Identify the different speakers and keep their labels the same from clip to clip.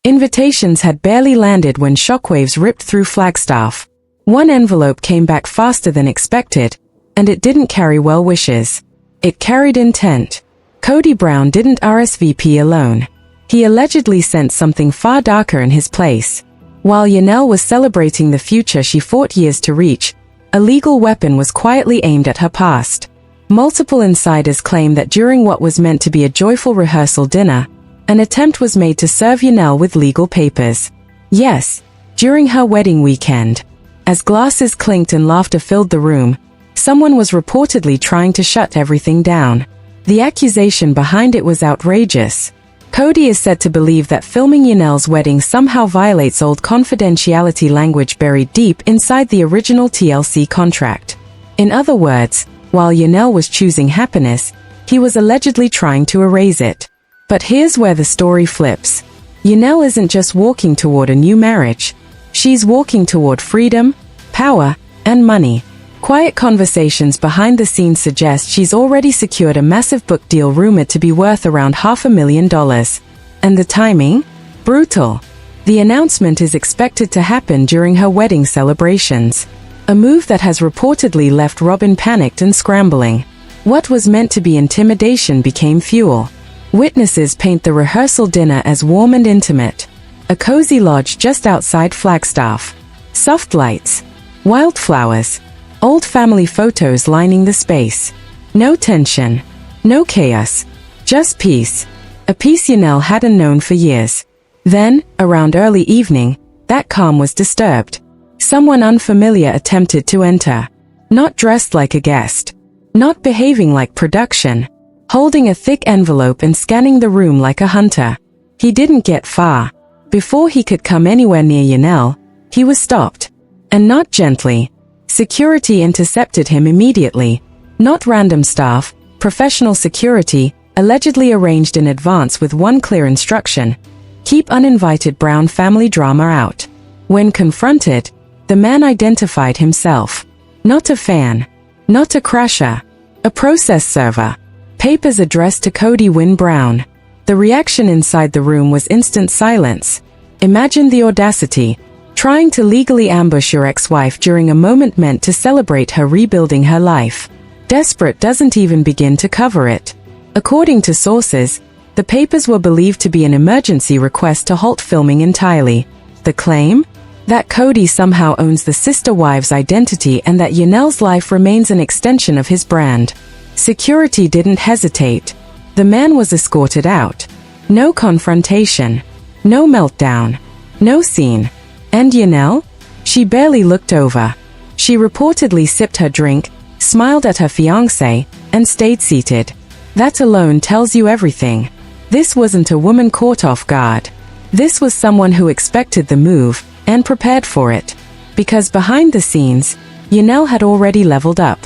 Speaker 1: Invitations had barely landed when shockwaves ripped through Flagstaff. One envelope came back faster than expected, and it didn't carry well wishes. It carried intent. Kody Brown didn't RSVP alone. He allegedly sent something far darker in his place. While Janelle was celebrating the future she fought years to reach, a legal weapon was quietly aimed at her past. Multiple insiders claim that during what was meant to be a joyful rehearsal dinner, an attempt was made to serve Janelle with legal papers. Yes, during her wedding weekend. As glasses clinked and laughter filled the room, someone was reportedly trying to shut everything down. The accusation behind it was outrageous. Kody is said to believe that filming Janelle's wedding somehow violates old confidentiality language buried deep inside the original TLC contract. In other words, while Janelle was choosing happiness, he was allegedly trying to erase it. But here's where the story flips. Janelle isn't just walking toward a new marriage. She's walking toward freedom, power, and money. Quiet conversations behind the scenes suggest she's already secured a massive book deal rumored to be worth around $500,000. And the timing? Brutal. The announcement is expected to happen during her wedding celebrations. A move that has reportedly left Robin panicked and scrambling. What was meant to be intimidation became fuel. Witnesses paint the rehearsal dinner as warm and intimate. A cozy lodge just outside Flagstaff. Soft lights. Wildflowers. Old family photos lining the space. No tension. No chaos. Just peace. A peace Janelle hadn't known for years. Then, around early evening, that calm was disturbed. Someone unfamiliar attempted to enter. Not dressed like a guest. Not behaving like production. Holding a thick envelope and scanning the room like a hunter. He didn't get far. Before he could come anywhere near Janelle, he was stopped. And not gently. Security intercepted him immediately. Not random staff, professional security, allegedly arranged in advance with one clear instruction: keep uninvited Brown family drama out. When confronted, the man identified himself. Not a fan. Not a crasher. A process server. Papers addressed to Kody Brown. The reaction inside the room was instant silence. Imagine the audacity. Trying to legally ambush your ex-wife during a moment meant to celebrate her rebuilding her life. Desperate doesn't even begin to cover it. According to sources, the papers were believed to be an emergency request to halt filming entirely. The claim? That Kody somehow owns the sister wife's identity and that Janelle's life remains an extension of his brand. Security didn't hesitate. The man was escorted out. No confrontation. No meltdown. No scene. And Janelle? She barely looked over. She reportedly sipped her drink, smiled at her fiancé, and stayed seated. That alone tells you everything. This wasn't a woman caught off guard. This was someone who expected the move, and prepared for it. Because behind the scenes, Janelle had already leveled up.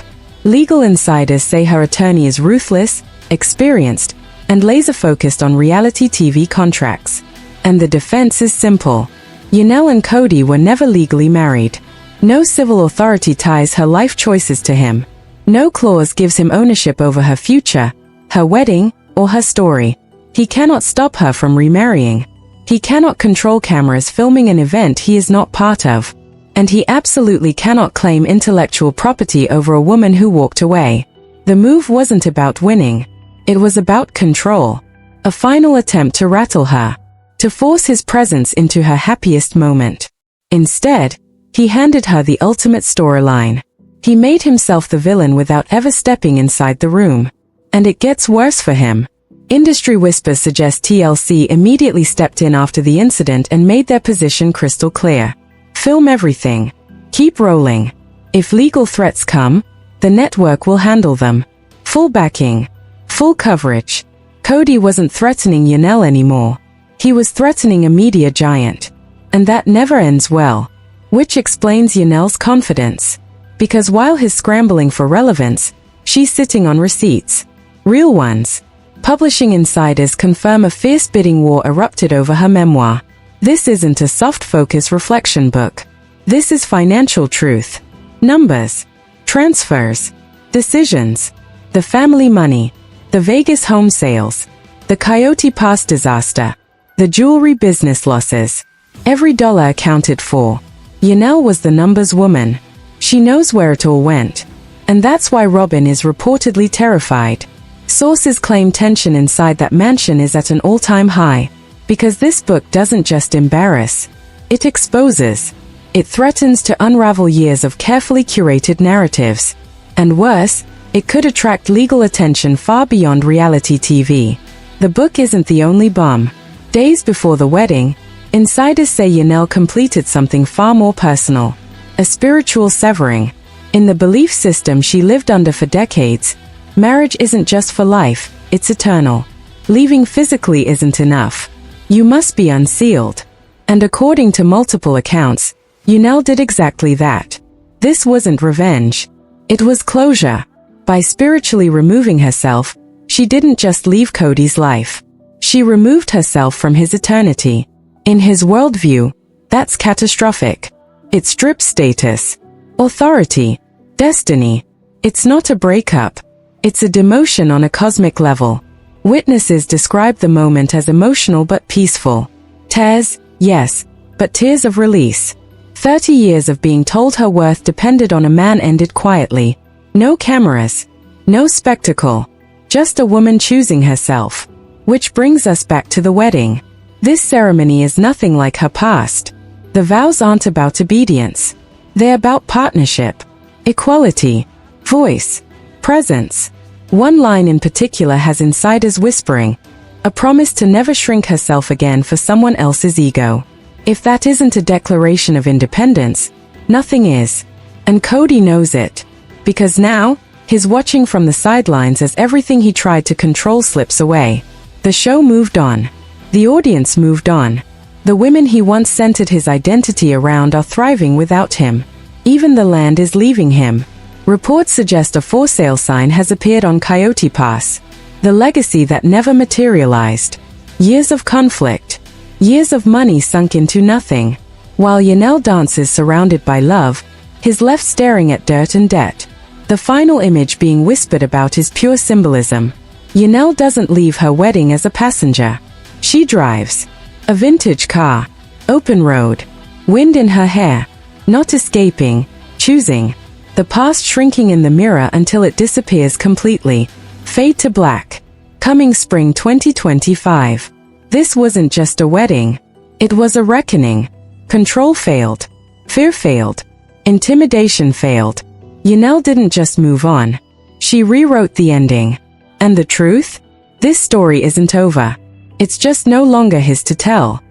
Speaker 1: Legal insiders say her attorney is ruthless, experienced, and laser-focused on reality TV contracts. And the defense is simple. Janelle and Kody were never legally married. No civil authority ties her life choices to him. No clause gives him ownership over her future, her wedding, or her story. He cannot stop her from remarrying. He cannot control cameras filming an event he is not part of. And he absolutely cannot claim intellectual property over a woman who walked away. The move wasn't about winning. It was about control. A final attempt to rattle her. To force his presence into her happiest moment. Instead, he handed her the ultimate storyline. He made himself the villain without ever stepping inside the room. And it gets worse for him. Industry whispers suggest TLC immediately stepped in after the incident and made their position crystal clear. Film everything. Keep rolling. If legal threats come, the network will handle them. Full backing. Full coverage. Kody wasn't threatening Janelle anymore. He was threatening a media giant. And that never ends well. Which explains Janelle's confidence. Because while he's scrambling for relevance, she's sitting on receipts. Real ones. Publishing insiders confirm a fierce bidding war erupted over her memoir. This isn't a soft-focus reflection book. This is financial truth. Numbers. Transfers. Decisions. The family money. The Vegas home sales. The Coyote Pass disaster. The jewelry business losses. Every dollar accounted for. Janelle was the numbers woman. She knows where it all went. And that's why Robin is reportedly terrified. Sources claim tension inside that mansion is at an all-time high. Because this book doesn't just embarrass. It exposes. It threatens to unravel years of carefully curated narratives. And worse, it could attract legal attention far beyond reality TV. The book isn't the only bomb. Days before the wedding, insiders say Janelle completed something far more personal. A spiritual severing. In the belief system she lived under for decades, marriage isn't just for life, it's eternal. Leaving physically isn't enough. You must be unsealed. And according to multiple accounts, Janelle did exactly that. This wasn't revenge. It was closure. By spiritually removing herself, she didn't just leave Kody's life. She removed herself from his eternity. In his worldview, that's catastrophic. It strips status, authority, destiny. It's not a breakup. It's a demotion on a cosmic level. Witnesses describe the moment as emotional but peaceful. Tears, yes, but tears of release. 30 years of being told her worth depended on a man ended quietly. No cameras, no spectacle, just a woman choosing herself. Which brings us back to the wedding. This ceremony is nothing like her past. The vows aren't about obedience. They're about partnership, equality, voice, presence. One line in particular has insiders whispering, a promise to never shrink herself again for someone else's ego. If that isn't a declaration of independence, nothing is. And Kody knows it. Because now, he's watching from the sidelines as everything he tried to control slips away. The show moved on. The audience moved on. The women he once centered his identity around are thriving without him. Even the land is leaving him. Reports suggest a for sale sign has appeared on Coyote Pass. The legacy that never materialized. Years of conflict. Years of money sunk into nothing. While Janelle dances surrounded by love, he's left staring at dirt and debt. The final image being whispered about is pure symbolism. Janelle doesn't leave her wedding as a passenger. She drives. A vintage car. Open road. Wind in her hair. Not escaping, choosing. The past shrinking in the mirror until it disappears completely. Fade to black. Coming spring 2025. This wasn't just a wedding. It was a reckoning. Control failed. Fear failed. Intimidation failed. Janelle didn't just move on. She rewrote the ending. And the truth? This story isn't over. It's just no longer his to tell.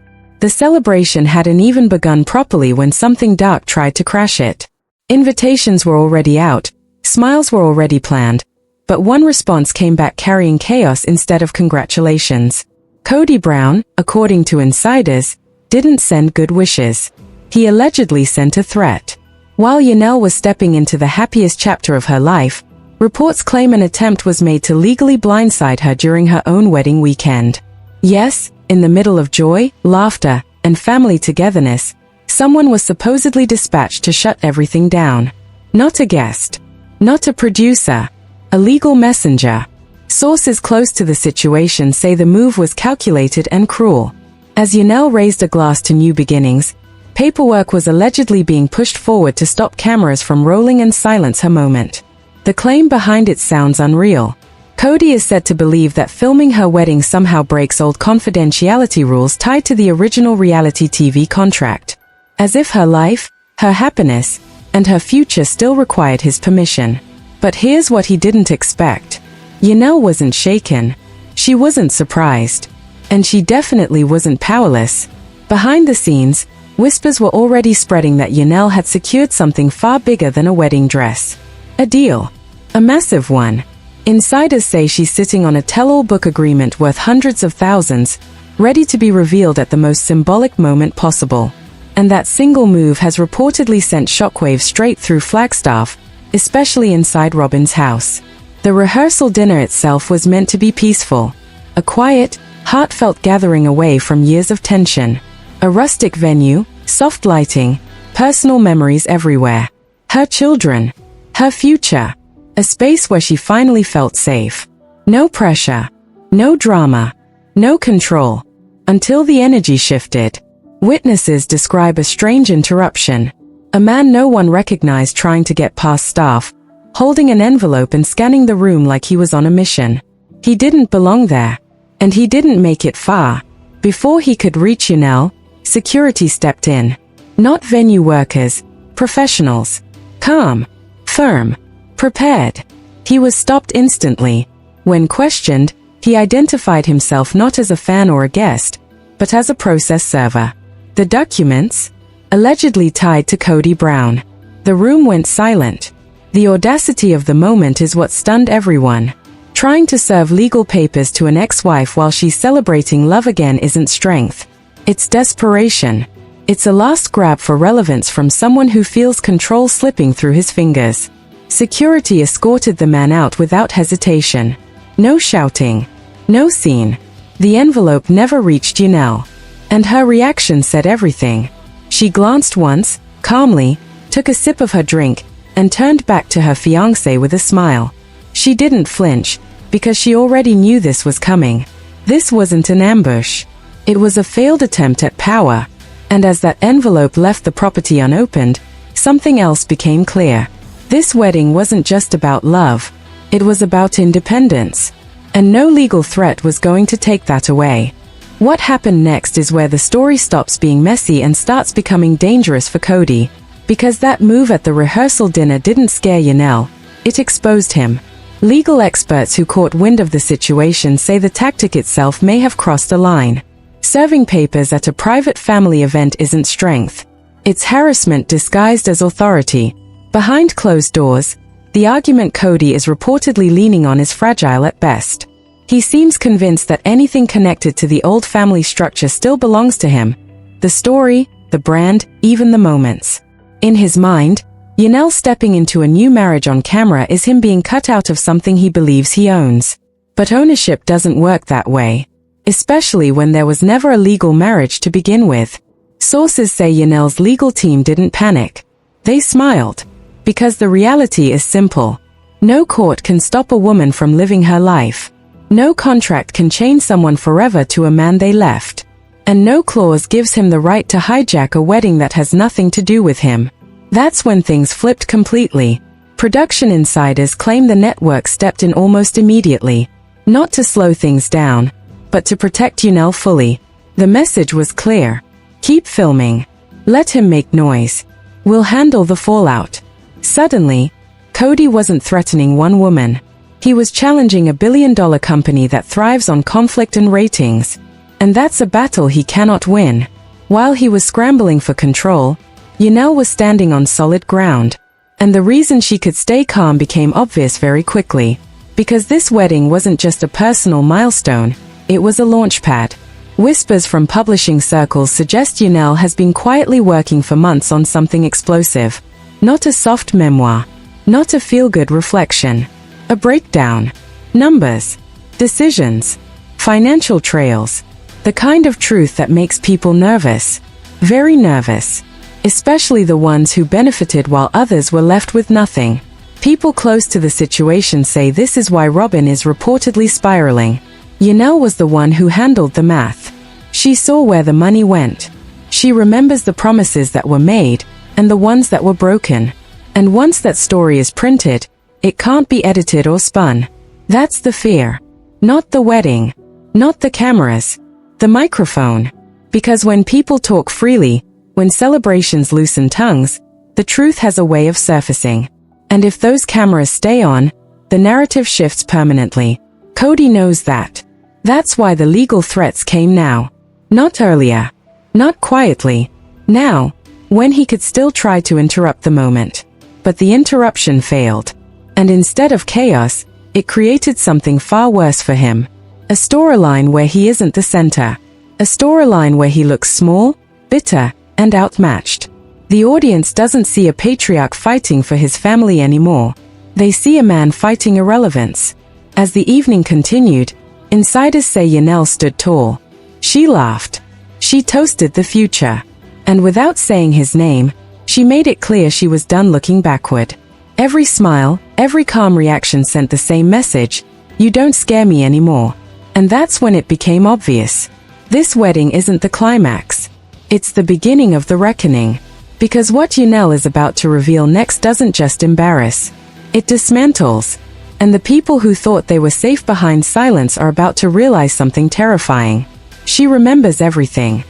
Speaker 1: The celebration hadn't even begun properly when something dark tried to crash it. Invitations were already out, smiles were already planned, but one response came back carrying chaos instead of congratulations. Kody Brown, according to insiders, didn't send good wishes. He allegedly sent a threat. While Janelle was stepping into the happiest chapter of her life, reports claim an attempt was made to legally blindside her during her own wedding weekend. Yes, in the middle of joy, laughter, and family togetherness, someone was supposedly dispatched to shut everything down. Not a guest. Not a producer. A legal messenger. Sources close to the situation say the move was calculated and cruel. As Janelle raised a glass to new beginnings, paperwork was allegedly being pushed forward to stop cameras from rolling and silence her moment. The claim behind it sounds unreal. Kody is said to believe that filming her wedding somehow breaks old confidentiality rules tied to the original reality TV contract. As if her life, her happiness, and her future still required his permission. But here's what he didn't expect. Janelle wasn't shaken. She wasn't surprised. And she definitely wasn't powerless. Behind the scenes, whispers were already spreading that Janelle had secured something far bigger than a wedding dress. A deal. A massive one. Insiders say she's sitting on a tell-all book agreement worth hundreds of thousands, ready to be revealed at the most symbolic moment possible. And that single move has reportedly sent shockwaves straight through Flagstaff, especially inside Robin's house. The rehearsal dinner itself was meant to be peaceful. A quiet, heartfelt gathering away from years of tension. A rustic venue, soft lighting, personal memories everywhere. Her children. Her future. A space where she finally felt safe. No pressure. No drama. No control. until the energy shifted. Witnesses describe a strange interruption. A man no one recognized trying to get past staff, holding an envelope and scanning the room like he was on a mission. He didn't belong there. And he didn't make it far. Before he could reach Janelle, security stepped in. Not venue workers, professionals. Calm, firm, prepared. He was stopped instantly. When questioned, he identified himself not as a fan or a guest, but as a process server. The documents? Allegedly tied to Kody Brown. The room went silent. The audacity of the moment is what stunned everyone. Trying to serve legal papers to an ex-wife while she's celebrating love again isn't strength. It's desperation. It's a last grab for relevance from someone who feels control slipping through his fingers. Security escorted the man out without hesitation. No shouting. No scene. The envelope never reached Janelle. And her reaction said everything. She glanced once, calmly, took a sip of her drink, and turned back to her fiancé with a smile. She didn't flinch, because she already knew this was coming. This wasn't an ambush. It was a failed attempt at power. And as that envelope left the property unopened, something else became clear. This wedding wasn't just about love. It was about independence. And no legal threat was going to take that away. What happened next is where the story stops being messy and starts becoming dangerous for Kody. Because that move at the rehearsal dinner didn't scare Janelle. It exposed him. Legal experts who caught wind of the situation say the tactic itself may have crossed a line. Serving papers at a private family event isn't strength. It's harassment disguised as authority. Behind closed doors, the argument Kody is reportedly leaning on is fragile at best. He seems convinced that anything connected to the old family structure still belongs to him. The story, the brand, even the moments. In his mind, Janelle stepping into a new marriage on camera is him being cut out of something he believes he owns. But ownership doesn't work that way. Especially when there was never a legal marriage to begin with. Sources say Janelle's legal team didn't panic. They smiled. Because the reality is simple. No court can stop a woman from living her life. No contract can chain someone forever to a man they left. And no clause gives him the right to hijack a wedding that has nothing to do with him. That's when things flipped completely. Production insiders claim the network stepped in almost immediately. Not to slow things down, but to protect Janelle fully. The message was clear. Keep filming. Let him make noise. We'll handle the fallout. Suddenly, Kody wasn't threatening one woman. He was challenging a billion-dollar company that thrives on conflict and ratings. And that's a battle he cannot win. While he was scrambling for control, Janelle was standing on solid ground. And the reason she could stay calm became obvious very quickly. Because this wedding wasn't just a personal milestone, it was a launchpad. Whispers from publishing circles suggest Janelle has been quietly working for months on something explosive. Not a soft memoir. Not a feel-good reflection. A breakdown. Numbers. Decisions. Financial trails. The kind of truth that makes people nervous. Very nervous. Especially the ones who benefited while others were left with nothing. People close to the situation say this is why Robin is reportedly spiraling. Janelle was the one who handled the math. She saw where the money went. She remembers the promises that were made, and the ones that were broken. And once that story is printed, it can't be edited or spun. That's the fear. Not the wedding. Not the cameras. The microphone. Because when people talk freely, when celebrations loosen tongues, the truth has a way of surfacing. And if those cameras stay on, the narrative shifts permanently. Kody knows that. That's why the legal threats came now. Not earlier. Not quietly. Now, when he could still try to interrupt the moment. But the interruption failed. And instead of chaos, it created something far worse for him. A storyline where he isn't the center. A storyline where he looks small, bitter, and outmatched. The audience doesn't see a patriarch fighting for his family anymore. They see a man fighting irrelevance. As the evening continued, insiders say Janelle stood tall. She laughed. She toasted the future. And without saying his name, she made it clear she was done looking backward. Every smile, every calm reaction sent the same message: you don't scare me anymore. And that's when it became obvious. This wedding isn't the climax. It's the beginning of the reckoning. Because what Janelle is about to reveal next doesn't just embarrass. It dismantles. And the people who thought they were safe behind silence are about to realize something terrifying. She remembers everything.